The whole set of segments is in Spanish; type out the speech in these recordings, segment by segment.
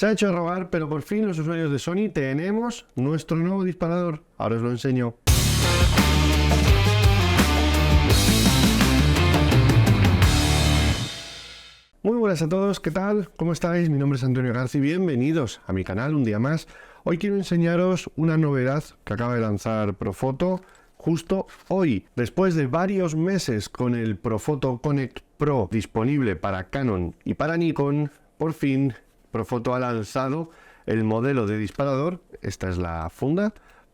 Se ha hecho de rogar, pero por fin los usuarios de Sony tenemos nuestro nuevo disparador. Ahora os lo enseño. Muy buenas a todos, ¿qué tal? ¿Cómo estáis? Mi nombre es Antonio García y bienvenidos a mi canal un día más. Hoy quiero enseñaros una novedad que acaba de lanzar Profoto justo hoy. Después de varios meses con el Profoto Connect Pro disponible para Canon y para Nikon, por fin Profoto ha lanzado el modelo de disparador, esta es la funda,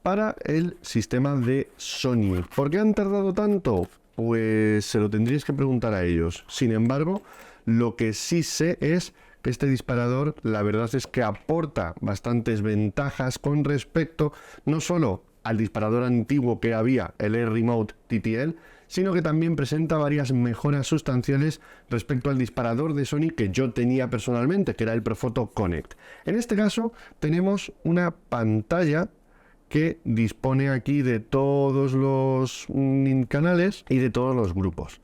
para el sistema de Sony. ¿Por qué han tardado tanto? Pues se lo tendríais que preguntar a ellos. Sin embargo, lo que sí sé es que este disparador, la verdad es que aporta bastantes ventajas con respecto no solo al disparador antiguo que había, el Air Remote TTL, sino que también presenta varias mejoras sustanciales respecto al disparador de Sony que yo tenía personalmente, que era el Profoto Connect. En este caso tenemos una pantalla que dispone aquí de todos los canales y de todos los grupos.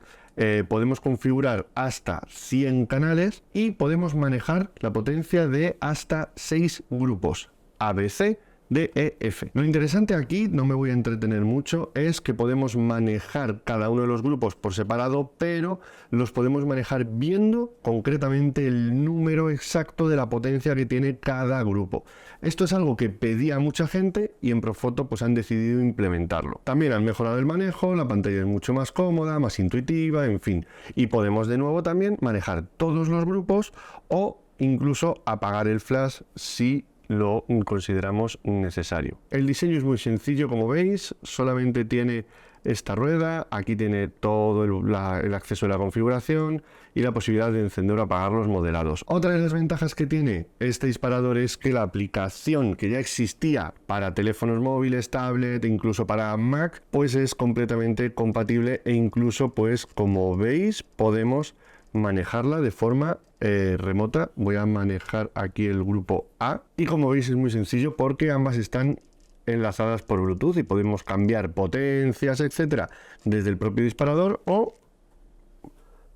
Podemos configurar hasta 100 canales y podemos manejar la potencia de hasta 6 grupos ABC, D, E, F. Lo interesante aquí, no me voy a entretener mucho, es que podemos manejar cada uno de los grupos por separado, pero los podemos manejar viendo concretamente el número exacto de la potencia que tiene cada grupo. Esto es algo que pedía mucha gente y en Profoto pues han decidido implementarlo. También han mejorado el manejo, la pantalla es mucho más cómoda, más intuitiva, en fin. Y podemos de nuevo también manejar todos los grupos o incluso apagar el flash si lo consideramos necesario. El diseño es muy sencillo, como veis, solamente tiene esta rueda, aquí tiene todo el acceso a la configuración y la posibilidad de encender o apagar los modelados. Otra de las ventajas que tiene este disparador es que la aplicación que ya existía para teléfonos móviles, tablet, incluso para Mac, pues es completamente compatible e incluso, pues como veis, podemos manejarla de forma remota. Voy a manejar aquí el grupo A y como veis es muy sencillo porque ambas están enlazadas por Bluetooth y podemos cambiar potencias, etcétera, desde el propio disparador o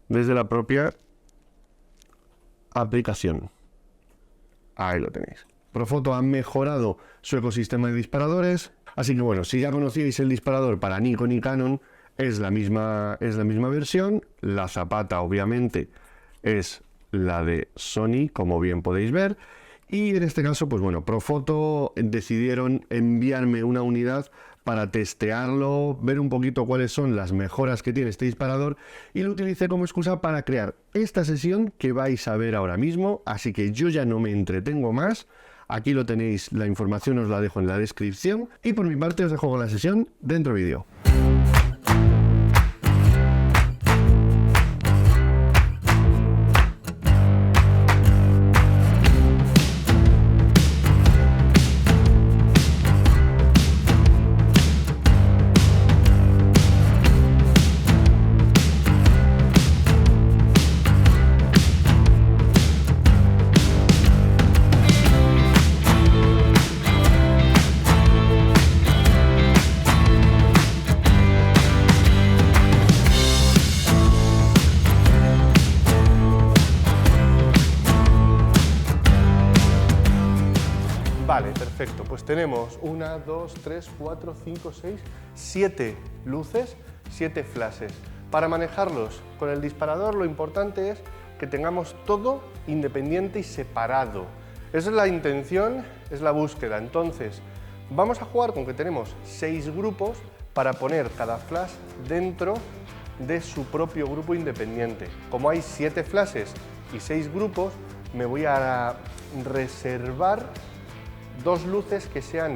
desde la propia aplicación. Ahí lo tenéis. Profoto ha mejorado su ecosistema de disparadores, así que bueno, si ya conocíais el disparador para Nikon y Canon, es la misma versión. La zapata obviamente es la de Sony, como bien podéis ver. Y en este caso, pues bueno, Profoto decidieron enviarme una unidad para testearlo, ver un poquito cuáles son las mejoras que tiene este disparador y lo utilicé como excusa para crear esta sesión que vais a ver ahora mismo. Así que yo ya no me entretengo más. Aquí lo tenéis, la información os la dejo en la descripción y por mi parte os dejo con la sesión dentro vídeo. Vale, perfecto. Pues tenemos 1, 2, 3, 4, 5, 6, 7 luces, 7 flashes. Para manejarlos con el disparador lo importante es que tengamos todo independiente y separado. Esa es la intención, es la búsqueda. Entonces, vamos a jugar con que tenemos 6 grupos para poner cada flash dentro de su propio grupo independiente. Como hay 7 flashes y 6 grupos, me voy a reservar 2 luces que sean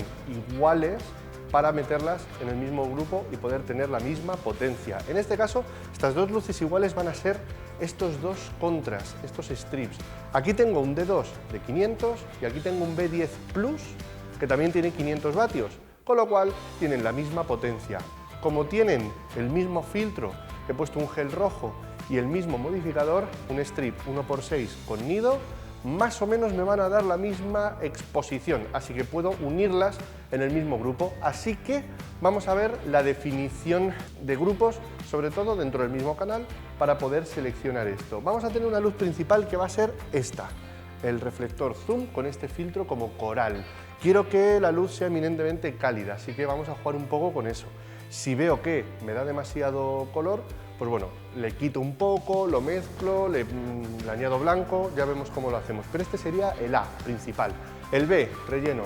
iguales para meterlas en el mismo grupo y poder tener la misma potencia. En este caso, estas 2 luces iguales van a ser estos 2 contras, estos strips. Aquí tengo un D2 de 500 y aquí tengo un B10 Plus que también tiene 500 vatios, con lo cual tienen la misma potencia. Como tienen el mismo filtro, he puesto un gel rojo y el mismo modificador, un strip 1x6 con nido, más o menos me van a dar la misma exposición, así que puedo unirlas en el mismo grupo. Así que vamos a ver la definición de grupos, sobre todo dentro del mismo canal, para poder seleccionar esto. Vamos a tener una luz principal que va a ser esta. el reflector zoom con este filtro como coral. Quiero que la luz sea eminentemente cálida, así que vamos a jugar un poco con eso. Si veo que me da demasiado color, pues bueno, le quito un poco, lo mezclo, le añado blanco, ya vemos cómo lo hacemos. Pero este sería el A principal. El B, relleno.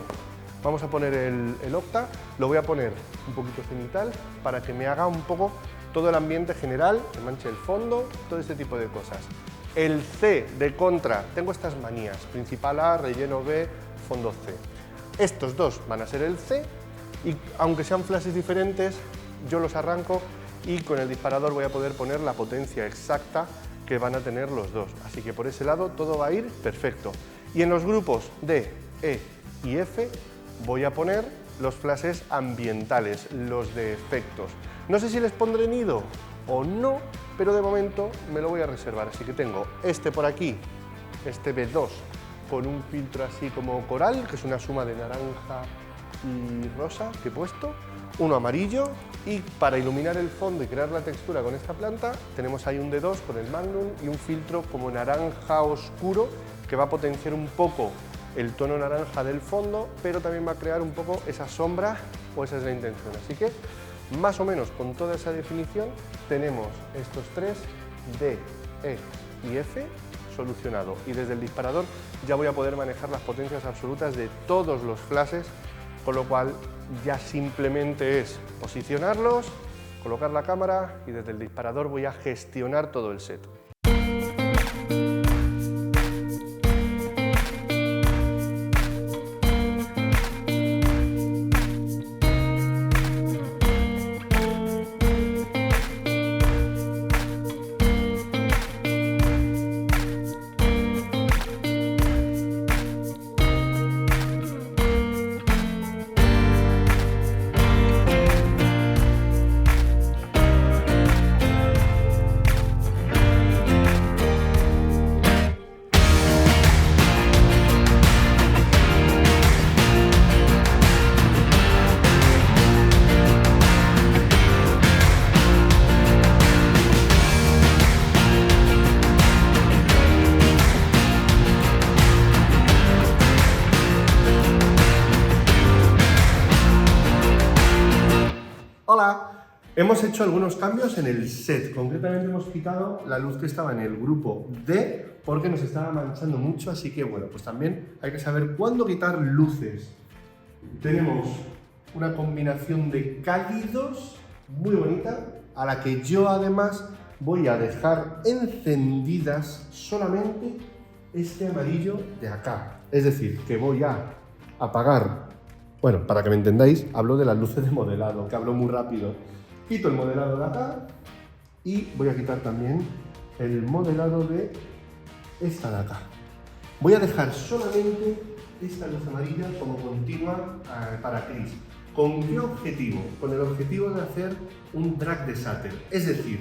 Vamos a poner el octa, lo voy a poner un poquito cenital para que me haga un poco todo el ambiente general, que manche el fondo, todo este tipo de cosas. El C de contra, tengo estas manías, principal A, relleno B, fondo C. Estos dos van a ser el C y aunque sean flashes diferentes, yo los arranco y con el disparador voy a poder poner la potencia exacta que van a tener los dos. Así que por ese lado todo va a ir perfecto. Y en los grupos D, E y F voy a poner los flashes ambientales, los de efectos. No sé si les pondré nido o no, pero de momento me lo voy a reservar. Así que tengo este por aquí, este B2, con un filtro así como coral, que es una suma de naranja y rosa que he puesto, uno amarillo, y para iluminar el fondo y crear la textura con esta planta tenemos ahí un D2 con el Magnum y un filtro como naranja oscuro que va a potenciar un poco el tono naranja del fondo, pero también va a crear un poco esa sombra, o esa es la intención. Así que más o menos con toda esa definición tenemos estos tres D, E y F solucionado, y desde el disparador ya voy a poder manejar las potencias absolutas de todos los flashes, con lo cual ya simplemente es posicionarlos, colocar la cámara y desde el disparador voy a gestionar todo el set. Hola, hemos hecho algunos cambios en el set, concretamente hemos quitado la luz que estaba en el grupo D porque nos estaba manchando mucho, así que bueno, pues también hay que saber cuándo quitar luces. Tenemos una combinación de cálidos muy bonita, a la que yo además voy a dejar encendidas solamente este amarillo de acá, es decir, que voy a apagar. Bueno, para que me entendáis, hablo de las luces de modelado, que hablo muy rápido. Quito el modelado de acá y voy a quitar también el modelado de esta de acá. Voy a dejar solamente esta luz amarilla como continua para Chris. ¿Con qué objetivo? Con el objetivo de hacer un drag de shutter. Es decir,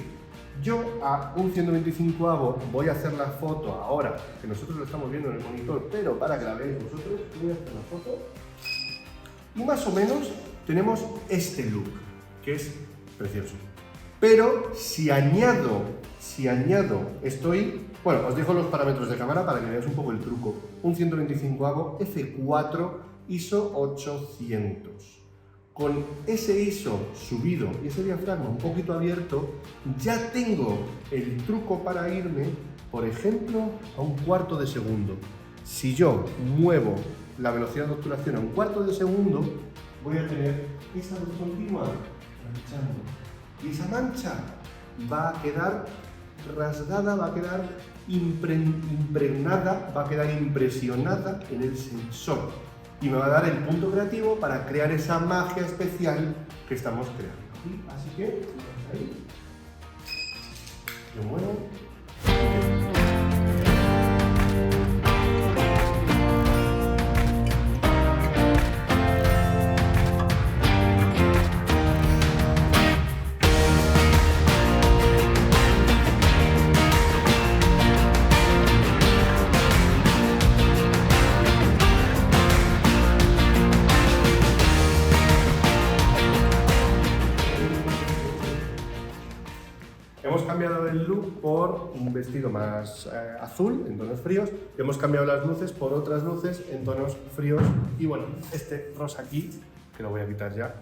yo a un 125avo voy a hacer la foto ahora, que nosotros lo estamos viendo en el monitor, pero para que la veáis vosotros, voy a hacer la foto. Y más o menos tenemos este look, que es precioso. Pero si añado, bueno, os dejo los parámetros de cámara para que veáis un poco el truco. Un 125avo f4 ISO 800. Con ese ISO subido y ese diafragma un poquito abierto, ya tengo el truco para irme, por ejemplo, a un cuarto de segundo. Si yo muevo la velocidad de obturación a un cuarto de segundo, voy a tener esa luz continua manchando. Y esa mancha va a quedar rasgada, va a quedar impregnada, va a quedar impresionada en el sensor. Y me va a dar el punto creativo para crear esa magia especial que estamos creando. Así que, vamos ahí. Yo muevo. cambiado el look por un vestido más azul, en tonos fríos, y hemos cambiado las luces por otras luces en tonos fríos. Y bueno, este rosa aquí, que lo voy a quitar ya,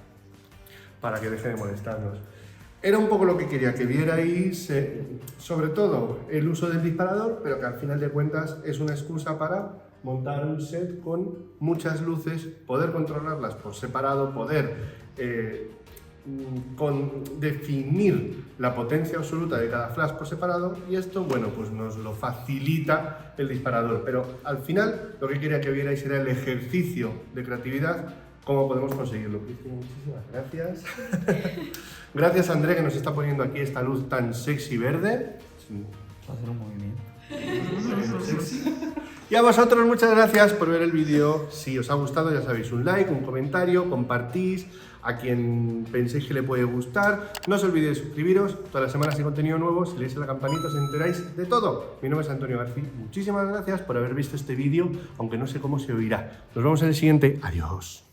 para que deje de molestarnos. Era un poco lo que quería que vierais, sobre todo el uso del disparador, pero que al final de cuentas es una excusa para montar un set con muchas luces, poder controlarlas por separado, poder definir la potencia absoluta de cada flash por separado, y esto, bueno, pues nos lo facilita el disparador. Pero al final lo que quería que vierais era el ejercicio de creatividad, cómo podemos conseguirlo. Muchísimas gracias. Gracias, André, que nos está poniendo aquí esta luz tan sexy verde. Va a hacer un movimiento. Y a vosotros muchas gracias por ver el vídeo. Si os ha gustado, ya sabéis, un like, un comentario, compartís a quien penséis que le puede gustar. No os olvidéis de suscribiros. Todas las semanas hay contenido nuevo. Si le dais a la campanita os enteráis de todo. Mi nombre es Antonio García. Muchísimas gracias por haber visto este vídeo, aunque no sé cómo se oirá. Nos vemos en el siguiente. Adiós.